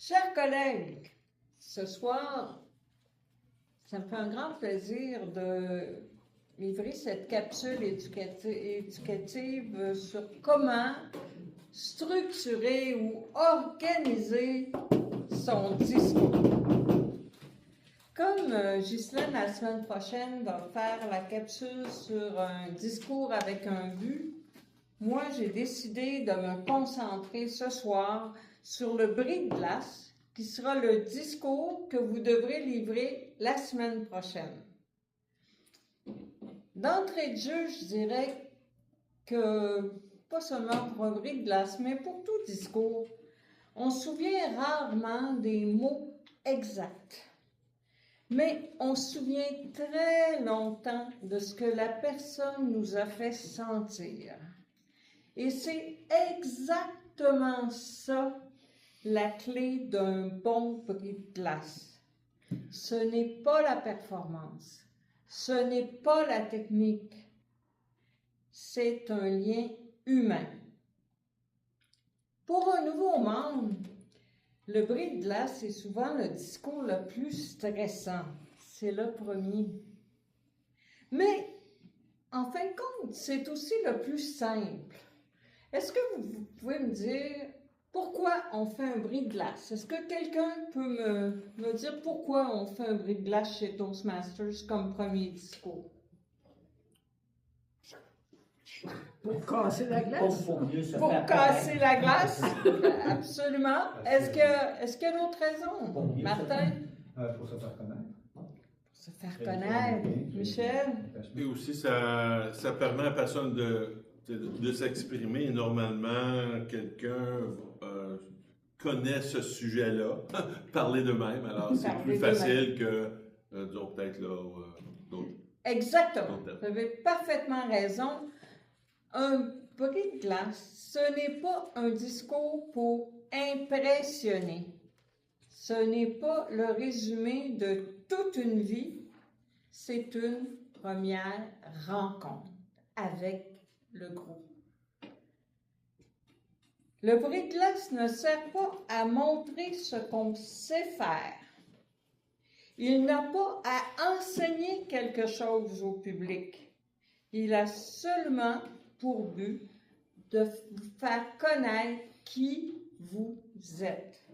Chers collègues, ce soir, ça me fait un grand plaisir de livrer cette capsule éducative sur comment structurer ou organiser son discours. Comme Ghislaine, la semaine prochaine, va faire la capsule sur un discours avec un but, moi, j'ai décidé de me concentrer ce soir sur le bris de glace, qui sera le discours que vous devrez livrer la semaine prochaine. D'entrée de jeu, je dirais que, pas seulement pour un bris de glace, mais pour tout discours, on se souvient rarement des mots exacts. Mais on se souvient très longtemps de ce que la personne nous a fait sentir. Et c'est exactement ça, la clé d'un bon bris de glace. Ce n'est pas la performance, ce n'est pas la technique, c'est un lien humain. Pour un nouveau membre, le bris de glace est souvent le discours le plus stressant. C'est le premier. Mais, en fin de compte, c'est aussi le plus simple. Est-ce que vous pouvez me dire pourquoi on fait un bris de glace? Est-ce que quelqu'un peut me dire pourquoi on fait un bris de glace chez Toastmasters comme premier discours? Pour casser la glace. Pour casser la glace, absolument. Est-ce qu'il y a d'autres raisons, Martin? Pour se faire connaître. Pour se faire connaître. Michel? Et aussi, ça permet à la personne de s'exprimer. Normalement, quelqu'un connaît ce sujet-là, parler d'eux-mêmes. Alors, c'est plus facile que, disons, peut-être là, d'autres. Exactement. Vous avez parfaitement raison. Un bris de glace, ce n'est pas un discours pour impressionner. Ce n'est pas le résumé de toute une vie. C'est une première rencontre avec le groupe. Le bris de glace ne sert pas à montrer ce qu'on sait faire. Il n'a pas à enseigner quelque chose au public. Il a seulement pour but de vous faire connaître qui vous êtes.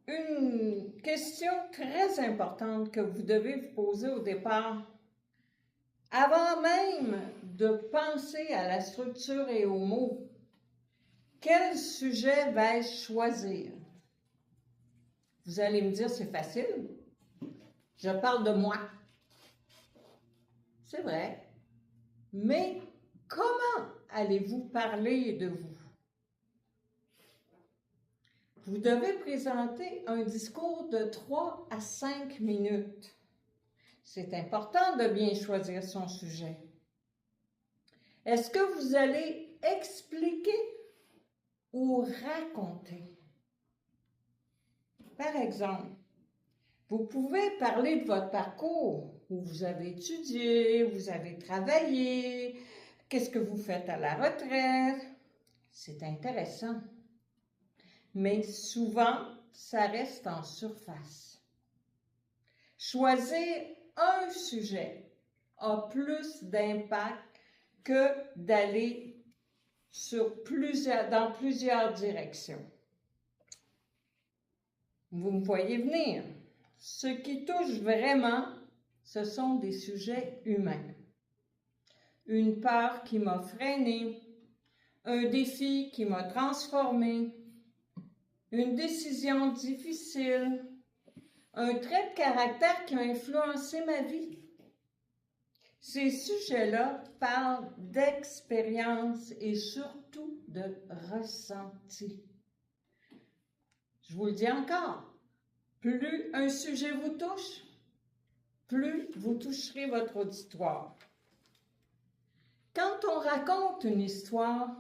Une question très importante que vous devez vous poser au départ, avant même de penser à la structure et aux mots, quel sujet vais-je choisir? Vous allez me dire, c'est facile, je parle de moi. C'est vrai, mais comment allez-vous parler de vous? Vous devez présenter un discours de 3 à 5 minutes. C'est important de bien choisir son sujet. Est-ce que vous allez expliquer ou raconter? Par exemple, vous pouvez parler de votre parcours, où vous avez étudié, vous avez travaillé, qu'est-ce que vous faites à la retraite. C'est intéressant. Mais souvent, ça reste en surface. Choisir un sujet a plus d'impact que d'aller dans plusieurs directions. Vous me voyez venir. Ce qui touche vraiment, ce sont des sujets humains. Une peur qui m'a freiné, un défi qui m'a transformé, une décision difficile, un trait de caractère qui a influencé ma vie. Ces sujets-là parlent d'expérience et surtout de ressenti. Je vous le dis encore, plus un sujet vous touche, plus vous toucherez votre auditoire. Quand on raconte une histoire,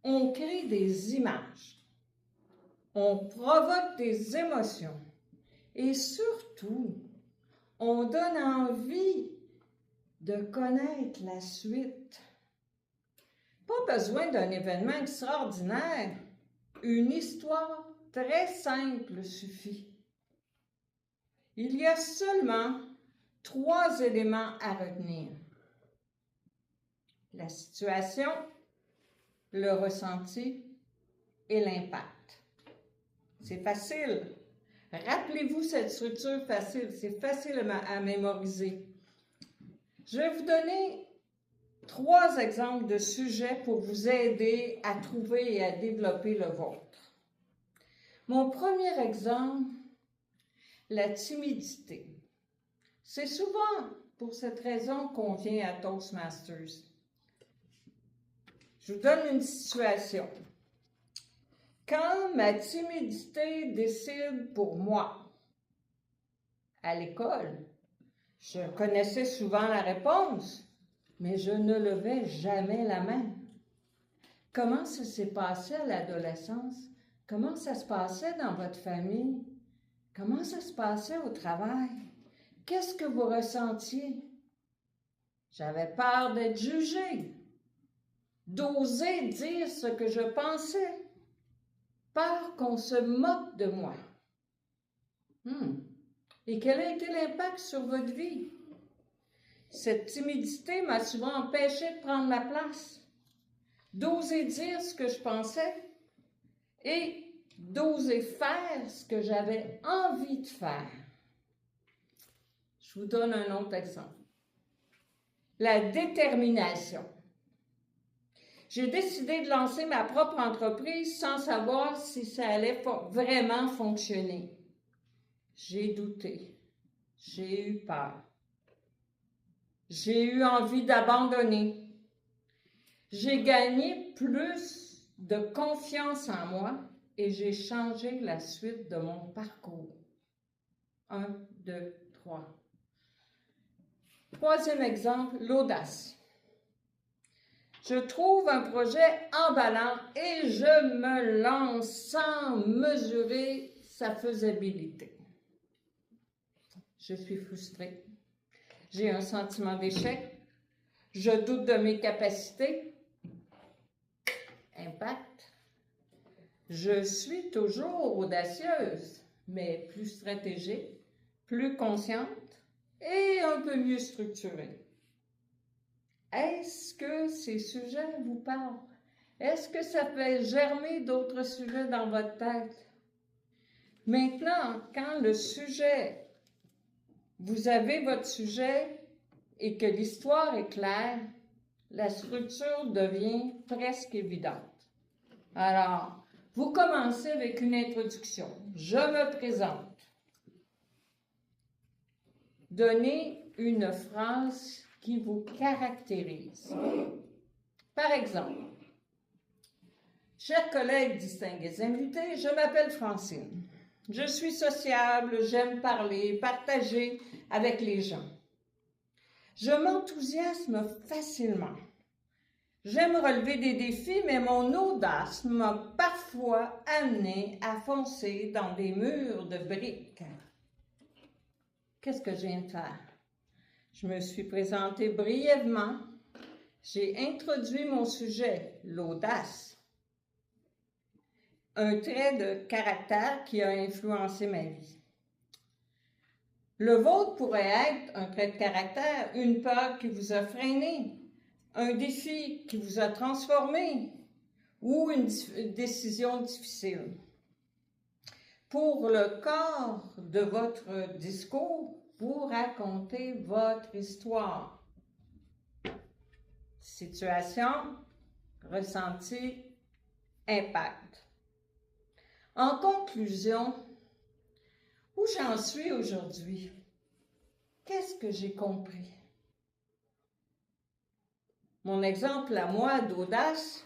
on crée des images, on provoque des émotions et surtout, on donne envie de connaître la suite. Pas besoin d'un événement extraordinaire. Une histoire très simple suffit. Il y a seulement 3 éléments à retenir. La situation, le ressenti et l'impact. C'est facile. Rappelez-vous cette structure facile. C'est facile à mémoriser. Je vais vous donner 3 exemples de sujets pour vous aider à trouver et à développer le vôtre. Mon premier exemple, la timidité. C'est souvent pour cette raison qu'on vient à Toastmasters. Je vous donne une situation. Quand ma timidité décide pour moi, à l'école, je connaissais souvent la réponse, mais je ne levais jamais la main. Comment ça s'est passé à l'adolescence? Comment ça se passait dans votre famille? Comment ça se passait au travail? Qu'est-ce que vous ressentiez? J'avais peur d'être jugée, d'oser dire ce que je pensais, peur qu'on se moque de moi. Et quel a été l'impact sur votre vie? Cette timidité m'a souvent empêché de prendre ma place, d'oser dire ce que je pensais et d'oser faire ce que j'avais envie de faire. Je vous donne un autre exemple. La détermination. J'ai décidé de lancer ma propre entreprise sans savoir si ça allait vraiment fonctionner. J'ai douté. J'ai eu peur. J'ai eu envie d'abandonner. J'ai gagné plus de confiance en moi et j'ai changé la suite de mon parcours. 1, 2, 3. Troisième exemple, l'audace. Je trouve un projet emballant et je me lance sans mesurer sa faisabilité. Je suis frustrée. J'ai un sentiment d'échec. Je doute de mes capacités. Impact. Je suis toujours audacieuse, mais plus stratégique, plus consciente et un peu mieux structurée. Est-ce que ces sujets vous parlent? Est-ce que ça fait germer d'autres sujets dans votre tête? Maintenant, quand le sujet, vous avez votre sujet et que l'histoire est claire, la structure devient presque évidente. Alors, vous commencez avec une introduction. Je me présente. Donnez une phrase qui vous caractérise. Par exemple, chers collègues, distingués invités, je m'appelle Francine. Je suis sociable, j'aime parler, partager avec les gens. Je m'enthousiasme facilement. J'aime relever des défis, mais mon audace m'a parfois amené à foncer dans des murs de briques. Qu'est-ce que je viens de faire? Je me suis présentée brièvement. J'ai introduit mon sujet, l'audace, un trait de caractère qui a influencé ma vie. Le vôtre pourrait être un trait de caractère, une peur qui vous a freiné, un défi qui vous a transformé ou une décision difficile. Pour le corps de votre discours, vous racontez votre histoire. Situation, ressenti, impact. En conclusion, où j'en suis aujourd'hui? Qu'est-ce que j'ai compris? Mon exemple à moi d'audace.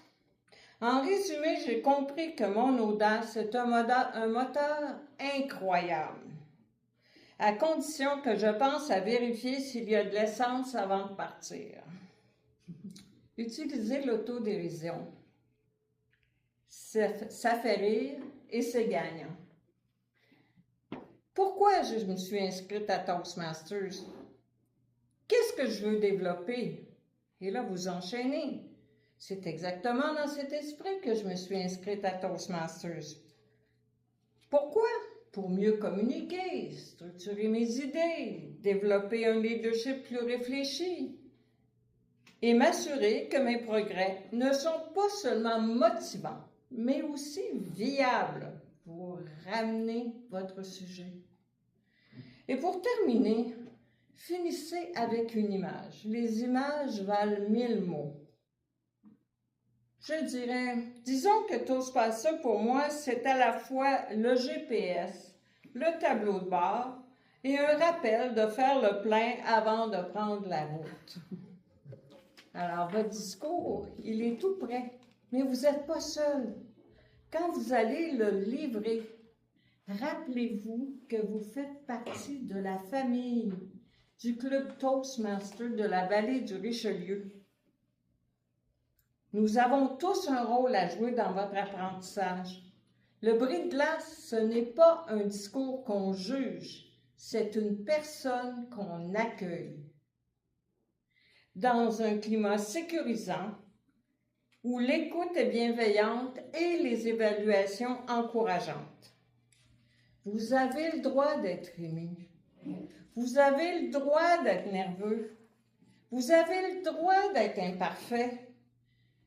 En résumé, j'ai compris que mon audace est un moteur incroyable, à condition que je pense à vérifier s'il y a de l'essence avant de partir. Utilisez l'autodérision. Ça fait rire et c'est gagnant. Pourquoi je me suis inscrite à Toastmasters? Qu'est-ce que je veux développer? Et là, vous enchaînez. C'est exactement dans cet esprit que je me suis inscrite à Toastmasters. Pourquoi? Pour mieux communiquer, structurer mes idées, développer un leadership plus réfléchi et m'assurer que mes progrès ne sont pas seulement motivants, mais aussi viables pour ramener votre sujet. Et pour terminer, finissez avec une image. Les images valent 1000 mots. Je dirais, disons que Toastmasters pour moi, c'est à la fois le GPS, le tableau de bord et un rappel de faire le plein avant de prendre la route. Alors, votre discours, il est tout prêt, mais vous n'êtes pas seul. Quand vous allez le livrer, rappelez-vous que vous faites partie de la famille du club Toastmasters de la vallée du Richelieu. Nous avons tous un rôle à jouer dans votre apprentissage. Le bris de glace, ce n'est pas un discours qu'on juge, c'est une personne qu'on accueille. Dans un climat sécurisant, où l'écoute est bienveillante et les évaluations encourageantes. Vous avez le droit d'être ému. Vous avez le droit d'être nerveux. Vous avez le droit d'être imparfait.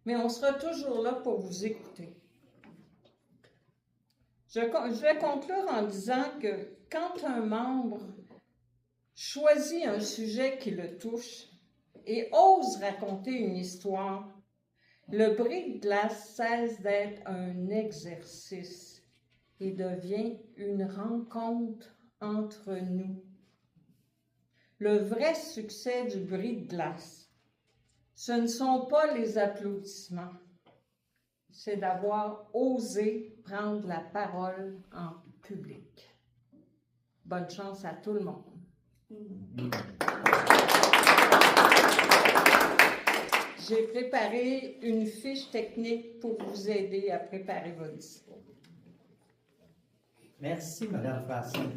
Mais on sera toujours là pour vous écouter. Je vais conclure en disant que quand un membre choisit un sujet qui le touche et ose raconter une histoire, le bris de glace cesse d'être un exercice et devient une rencontre entre nous. Le vrai succès du bris de glace, ce ne sont pas les applaudissements, c'est d'avoir osé prendre la parole en public. Bonne chance à tout le monde. J'ai préparé une fiche technique pour vous aider à préparer votre discours. Merci, Mme Fasson.